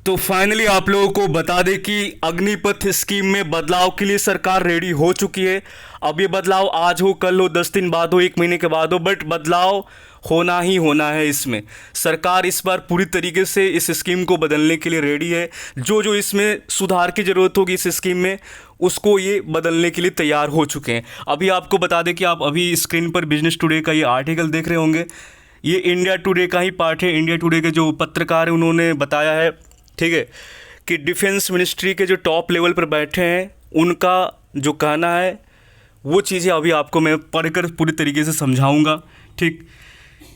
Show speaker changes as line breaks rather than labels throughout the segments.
तो फाइनली आप लोगों को बता दें कि अग्निपथ स्कीम में बदलाव के लिए सरकार रेडी हो चुकी है। अब ये बदलाव आज हो, कल हो, 10 दिन बाद हो, 1 महीने के बाद हो, बट बदलाव होना ही होना है। इसमें सरकार इस बार पूरी तरीके से इस स्कीम को बदलने के लिए रेडी है। जो जो इसमें सुधार की ज़रूरत होगी इस स्कीम में, उसको ये बदलने के लिए तैयार हो चुके हैं। अभी आपको बता दें कि आप अभी स्क्रीन पर बिजनेस टुडे का ये आर्टिकल देख रहे होंगे। ये इंडिया टुडे का ही पार्ट है। इंडिया टुडे के जो पत्रकार हैं उन्होंने बताया है, ठीक है, कि डिफेंस मिनिस्ट्री के जो टॉप लेवल पर बैठे हैं उनका जो कहना है वो चीज़ें अभी आपको मैं पढ़कर पूरी तरीके से समझाऊंगा। ठीक,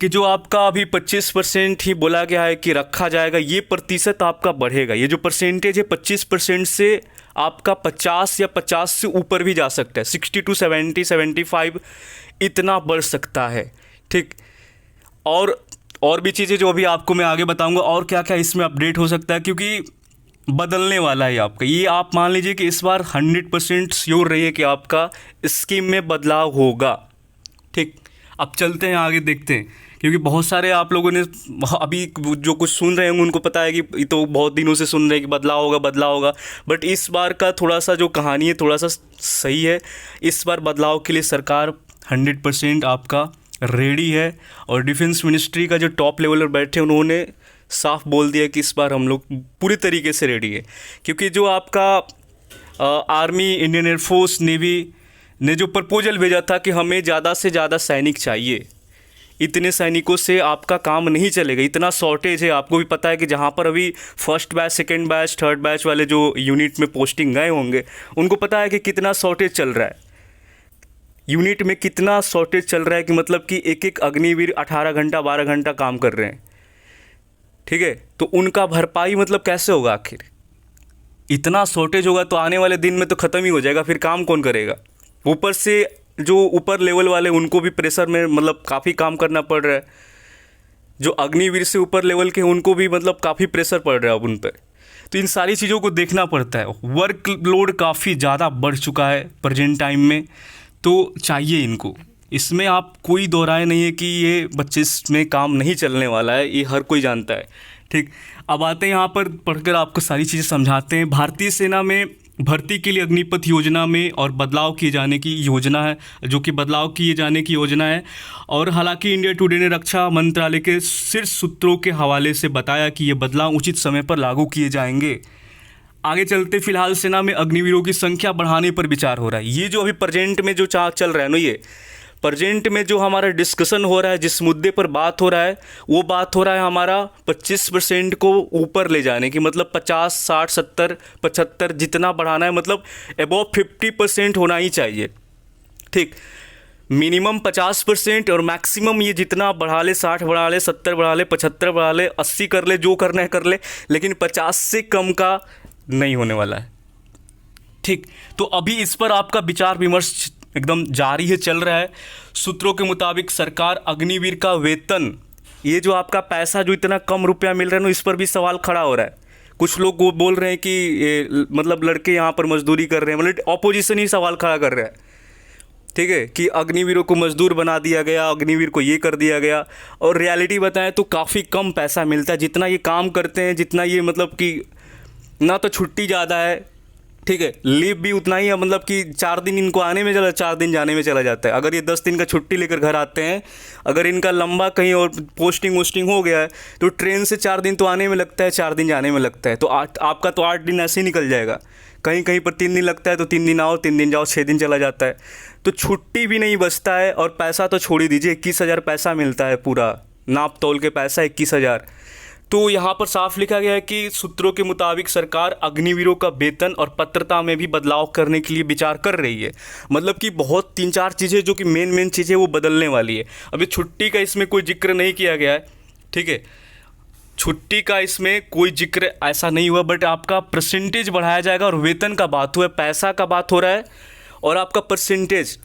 कि जो आपका अभी 25% ही बोला गया है कि रखा जाएगा, ये प्रतिशत आपका बढ़ेगा। ये जो परसेंटेज है 25% से आपका 50 या 50 से ऊपर भी जा सकता है। 60 to 70, 75 इतना बढ़ सकता है। ठीक, और भी चीज़ें जो अभी आपको मैं आगे बताऊंगा और क्या क्या इसमें अपडेट हो सकता है, क्योंकि बदलने वाला है आपका ये। आप मान लीजिए कि इस बार 100% श्योर रहिए कि आपका स्कीम में बदलाव होगा। ठीक, अब चलते हैं आगे, देखते हैं, क्योंकि बहुत सारे आप लोगों ने अभी जो कुछ सुन रहे होंगे उनको पता है कि ये तो बहुत दिनों से सुन रहे हैं कि बदलाव होगा बदलाव होगा, बट इस बार का थोड़ा सा जो कहानी है थोड़ा सा सही है। इस बार बदलाव के लिए सरकार 100% आपका रेडी है। और डिफेंस मिनिस्ट्री का जो टॉप लेवल पर बैठे उन्होंने साफ बोल दिया कि इस बार हम लोग पूरी तरीके से रेडी है। क्योंकि जो आपका आर्मी, इंडियन एयरफोर्स, नेवी ने जो प्रपोजल भेजा था कि हमें ज़्यादा से ज़्यादा सैनिक चाहिए, इतने सैनिकों से आपका काम नहीं चलेगा, इतना शॉर्टेज है। आपको भी पता है कि जहाँ पर अभी first batch, second batch, third batch वाले जो यूनिट में पोस्टिंग गए होंगे उनको पता है कि कितना शॉर्टेज चल रहा है, यूनिट में कितना शॉर्टेज चल रहा है, कि मतलब कि एक एक अग्निवीर 18 घंटा 12 घंटा काम कर रहे हैं। ठीक है, तो उनका भरपाई मतलब कैसे होगा? आखिर इतना शॉर्टेज होगा तो आने वाले दिन में तो ख़त्म ही हो जाएगा, फिर काम कौन करेगा? ऊपर से जो ऊपर लेवल वाले उनको भी प्रेशर में मतलब काफ़ी काम करना पड़ रहा है। जो अग्निवीर से ऊपर लेवल के उनको भी मतलब काफ़ी प्रेशर पड़ रहा है अब उन पर। तो इन सारी चीज़ों को देखना पड़ता है। वर्क लोड काफ़ी ज़्यादा बढ़ चुका है प्रेजेंट टाइम में, तो चाहिए इनको। इसमें आप कोई दो राय नहीं है कि ये 25 में काम नहीं चलने वाला है, ये हर कोई जानता है। ठीक, अब आते हैं यहाँ पर, पढ़कर आपको सारी चीज़ें समझाते हैं। भारतीय सेना में भर्ती के लिए अग्निपथ योजना में और बदलाव किए जाने की योजना है, जो कि बदलाव किए जाने की योजना है। और हालांकि इंडिया टुडे ने रक्षा मंत्रालय के शीर्ष सूत्रों के हवाले से बताया कि ये बदलाव उचित समय पर लागू किए जाएंगे। आगे चलते, फिलहाल सेना में अग्निवीरों की संख्या बढ़ाने पर विचार हो रहा है। ये जो अभी प्रेजेंट में जो चल रहा है ना, ये प्रेजेंट में जो हमारा डिस्कशन हो रहा है, जिस मुद्दे पर बात हो रहा है, वो बात हो रहा है हमारा 25% को ऊपर ले जाने की, मतलब 50, 60, 70, 75 जितना बढ़ाना है, मतलब अबव 50% होना ही चाहिए। ठीक, मिनिमम 50% और मैक्सिमम ये जितना बढ़ा ले, 60 बढ़ा ले, 70 बढ़ा ले, 75 बढ़ा ले, 80 कर ले, जो करना है कर ले, लेकिन 50 से कम का नहीं होने वाला है। ठीक, तो अभी इस पर आपका विचार विमर्श एकदम जारी है, चल रहा है। सूत्रों के मुताबिक सरकार अग्निवीर का वेतन, ये जो आपका पैसा जो इतना कम रुपया मिल रहा है ना, इस पर भी सवाल खड़ा हो रहा है। कुछ लोग वो बोल रहे हैं कि ये मतलब लड़के यहाँ पर मजदूरी कर रहे हैं, मतलब ऑपोजिशन ही सवाल खड़ा कर रहा है। ठीक है, कि अग्निवीरों को मजदूर बना दिया गया, अग्निवीर को ये कर दिया गया। और रियलिटी बताएं तो काफ़ी कम पैसा मिलता है, जितना ये काम करते हैं, जितना ये मतलब कि ना तो छुट्टी ज़्यादा है, ठीक है, लीव भी उतना ही है, मतलब कि 4 दिन इनको आने में चला, 4 दिन जाने में चला जाता है। अगर ये 10 दिन का छुट्टी लेकर घर आते हैं, अगर इनका लंबा कहीं और पोस्टिंग वोस्टिंग हो गया है तो ट्रेन से 4 दिन तो आने में लगता है, 4 दिन जाने में लगता है। तो आपका तो 8 दिन ऐसे ही निकल जाएगा। कहीं कहीं पर 3 दिन लगता है, तो 3 दिन आओ, 3 दिन जाओ, 6 दिन चला जाता है। तो छुट्टी भी नहीं बचता है, और पैसा तो छोड़ ही दीजिए, 21,000 पैसा मिलता है, पूरा नाप तोल के पैसा 21,000। तो यहाँ पर साफ लिखा गया है कि सूत्रों के मुताबिक सरकार अग्निवीरों का वेतन और पात्रता में भी बदलाव करने के लिए विचार कर रही है। मतलब कि बहुत 3-4 चीज़ें जो कि मेन चीज़ें वो बदलने वाली है। अभी छुट्टी का इसमें कोई जिक्र नहीं किया गया है, ठीक है, छुट्टी का इसमें कोई जिक्र ऐसा नहीं हुआ, बट आपका परसेंटेज बढ़ाया जाएगा। और वेतन का बात हुआ है, पैसा का बात हो रहा है, और आपका परसेंटेज,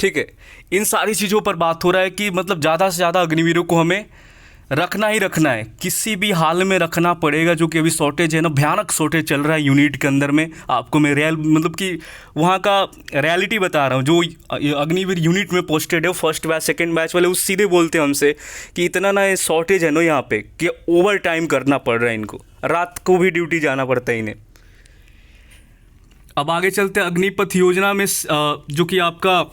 ठीक है, इन सारी चीज़ों पर बात हो रहा है कि मतलब ज़्यादा से ज़्यादा अग्निवीरों को हमें रखना ही रखना है, किसी भी हाल में रखना पड़ेगा। जो कि अभी शॉर्टेज है ना, भयानक शॉर्टेज चल रहा है यूनिट के अंदर में। आपको मैं मतलब कि वहाँ का रियलिटी बता रहा हूँ। जो अग्निवीर यूनिट में पोस्टेड है, फर्स्ट बैच सेकंड बैच वाले, उस सीधे बोलते हैं हमसे कि इतना ना शॉर्टेज है ना यहाँ पे कि ओवर टाइम करना पड़ रहा है इनको, रात को भी ड्यूटी जाना पड़ता है इन्हें। अब आगे चलते हैं। अग्निपथ योजना में जो कि आपका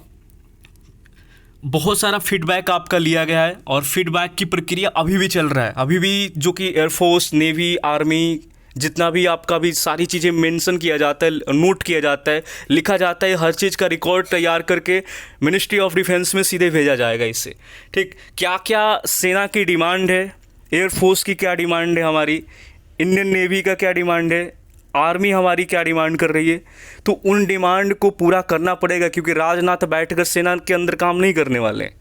बहुत सारा फीडबैक आपका लिया गया है और फीडबैक की प्रक्रिया अभी भी चल रहा है। अभी भी जो कि एयरफोर्स, नेवी, आर्मी, जितना भी आपका भी सारी चीज़ें मेंशन किया जाता है, नोट किया जाता है, लिखा जाता है, हर चीज़ का रिकॉर्ड तैयार करके मिनिस्ट्री ऑफ डिफेंस में सीधे भेजा जाएगा इससे। ठीक, क्या क्या सेना की डिमांड है, एयरफोर्स की क्या डिमांड है, हमारी इंडियन नेवी का क्या डिमांड है, आर्मी हमारी क्या डिमांड कर रही है, तो उन डिमांड को पूरा करना पड़ेगा। क्योंकि राजनाथ बैठकर सेना के अंदर काम नहीं करने वाले हैं।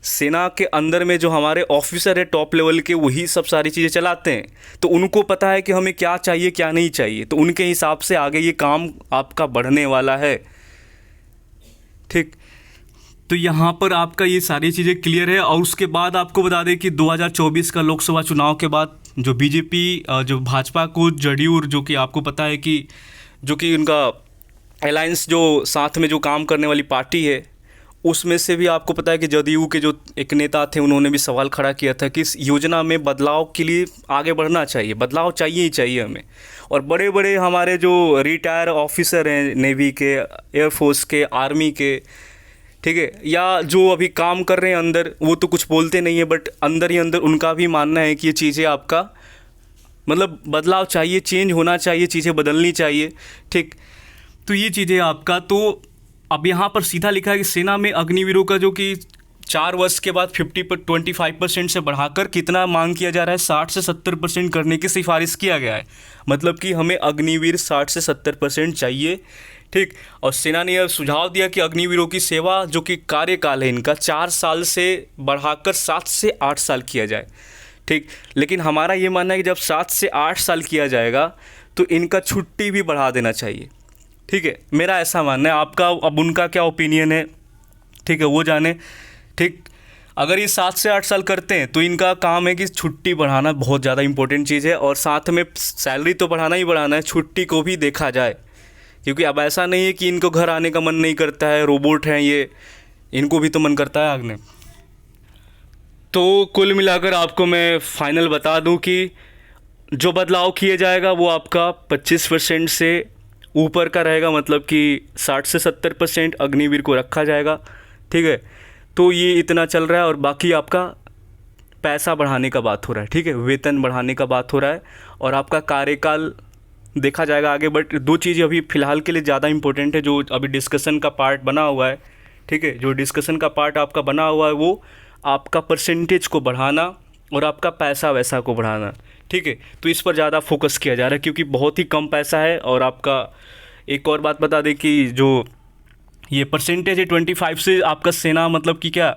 सेना के अंदर में जो हमारे ऑफिसर है टॉप लेवल के, वही सब सारी चीज़ें चलाते हैं। तो उनको पता है कि हमें क्या चाहिए क्या नहीं चाहिए, तो उनके हिसाब से आगे ये काम आपका बढ़ने वाला है। ठीक, तो यहाँ पर आपका ये सारी चीज़ें क्लियर है। और उसके बाद आपको बता दें कि 2024 का लोकसभा चुनाव के बाद जो बीजेपी, जो भाजपा को जदयू, जो कि आपको पता है कि जो कि उनका अलायंस जो साथ में जो काम करने वाली पार्टी है, उसमें से भी आपको पता है कि जदयू के जो एक नेता थे, उन्होंने भी सवाल खड़ा किया था कि इस योजना में बदलाव के लिए आगे बढ़ना चाहिए, बदलाव चाहिए ही चाहिए हमें। और बड़े बड़े हमारे जो रिटायर ऑफिसर हैं नेवी के, एयरफोर्स के, आर्मी के, ठीक है, या जो अभी काम कर रहे हैं अंदर, वो तो कुछ बोलते नहीं है, बट अंदर ही अंदर उनका भी मानना है कि ये चीज़ें आपका मतलब बदलाव चाहिए, चेंज होना चाहिए, चीज़ें बदलनी चाहिए। ठीक, तो ये चीज़ें आपका, तो अब यहाँ पर सीधा लिखा है कि सेना में अग्निवीरों का जो कि 4 वर्ष के बाद 25% से बढ़ाकर कितना मांग किया जा रहा है, 60 से 70% करने की सिफारिश किया गया है। मतलब कि हमें अग्निवीर 60 से 70% चाहिए। ठीक, और सेना ने यह सुझाव दिया कि अग्निवीरों की सेवा जो कि कार्यकाल है इनका 4 साल से बढ़ाकर 7 से 8 साल किया जाए। ठीक, लेकिन हमारा ये मानना है कि जब 7 से 8 साल किया जाएगा तो इनका छुट्टी भी बढ़ा देना चाहिए। ठीक है, मेरा ऐसा मानना है। आपका अब उनका क्या ओपिनियन है, ठीक है, वो जाने। ठीक, अगर ये 7 से 8 साल करते हैं तो इनका काम है कि छुट्टी बढ़ाना बहुत ज़्यादा इंपॉर्टेंट चीज़ है, और साथ में सैलरी तो बढ़ाना ही बढ़ाना है, छुट्टी को भी देखा जाए। क्योंकि अब ऐसा नहीं है कि इनको घर आने का मन नहीं करता है, रोबोट हैं ये, इनको भी तो मन करता है आगने। तो कुल मिलाकर आपको मैं फाइनल बता दूं कि जो बदलाव किया जाएगा वो आपका 25% से ऊपर का रहेगा। मतलब कि 60 से 70% अग्निवीर को रखा जाएगा। ठीक है, तो ये इतना चल रहा है। और बाकी आपका पैसा बढ़ाने का बात हो रहा है, ठीक है, वेतन बढ़ाने का बात हो रहा है, और आपका कार्यकाल देखा जाएगा आगे। बट 2 चीज़ें अभी फ़िलहाल के लिए ज़्यादा इंपॉर्टेंट है, जो अभी डिस्कशन का पार्ट बना हुआ है। ठीक है, जो डिस्कशन का पार्ट आपका बना हुआ है वो आपका परसेंटेज को बढ़ाना और आपका पैसा वैसा को बढ़ाना। ठीक है, तो इस पर ज़्यादा फोकस किया जा रहा है क्योंकि बहुत ही कम पैसा है। और आपका एक और बात बता दें कि जो ये परसेंटेज है 25 से आपका सेना मतलब कि क्या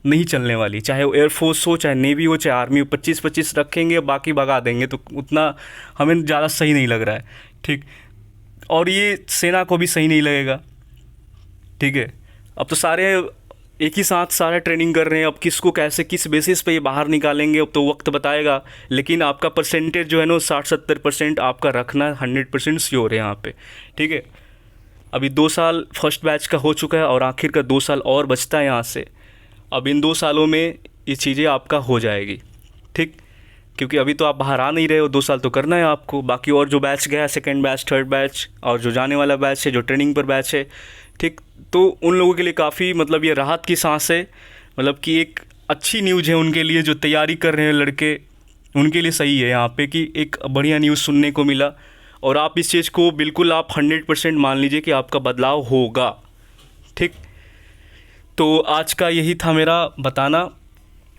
नहीं चलने वाली, चाहे वो एयरफोर्स हो, चाहे नेवी हो, चाहे आर्मी हो, 25-25 रखेंगे, बाकी भगा देंगे। तो उतना हमें ज़्यादा सही नहीं लग रहा है। ठीक, और ये सेना को भी सही नहीं लगेगा। ठीक है, अब तो सारे एक ही साथ सारा ट्रेनिंग कर रहे हैं, अब किसको कैसे किस बेसिस पे ये बाहर निकालेंगे अब तो वक्त बताएगा। लेकिन आपका परसेंटेज जो है ना 60-70% आपका रखना 100% श्योर है यहाँ पे। ठीक है, अभी 2 साल फर्स्ट बैच का हो चुका है और आखिर का 2 साल और बचता है यहाँ से। अब इन 2 सालों में ये चीज़ें आपका हो जाएगी। ठीक, क्योंकि अभी तो आप बाहर आ नहीं रहे हो, 2 साल तो करना है आपको। बाकी और जो बैच गया है, सेकंड बैच, थर्ड बैच, और जो जाने वाला बैच है, जो ट्रेनिंग पर बैच है, ठीक, तो उन लोगों के लिए काफ़ी मतलब ये राहत की सांस है। मतलब कि एक अच्छी न्यूज़ है उनके लिए, जो तैयारी कर रहे हैं लड़के, उनके लिए सही है यहाँ पे कि एक बढ़िया न्यूज़ सुनने को मिला। और आप इस चीज़ को बिल्कुल आप 100% मान लीजिए कि आपका बदलाव होगा। ठीक, तो आज का यही था मेरा बताना।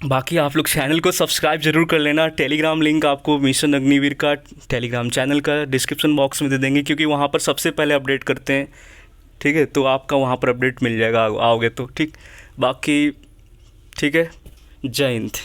बाकी आप लोग चैनल को सब्सक्राइब ज़रूर कर लेना। टेलीग्राम लिंक आपको मिशन अग्निवीर का टेलीग्राम चैनल का डिस्क्रिप्शन बॉक्स में दे देंगे, क्योंकि वहाँ पर सबसे पहले अपडेट करते हैं। ठीक है, तो आपका वहाँ पर अपडेट मिल जाएगा आओगे तो। ठीक, बाकी ठीक है, जय हिंद।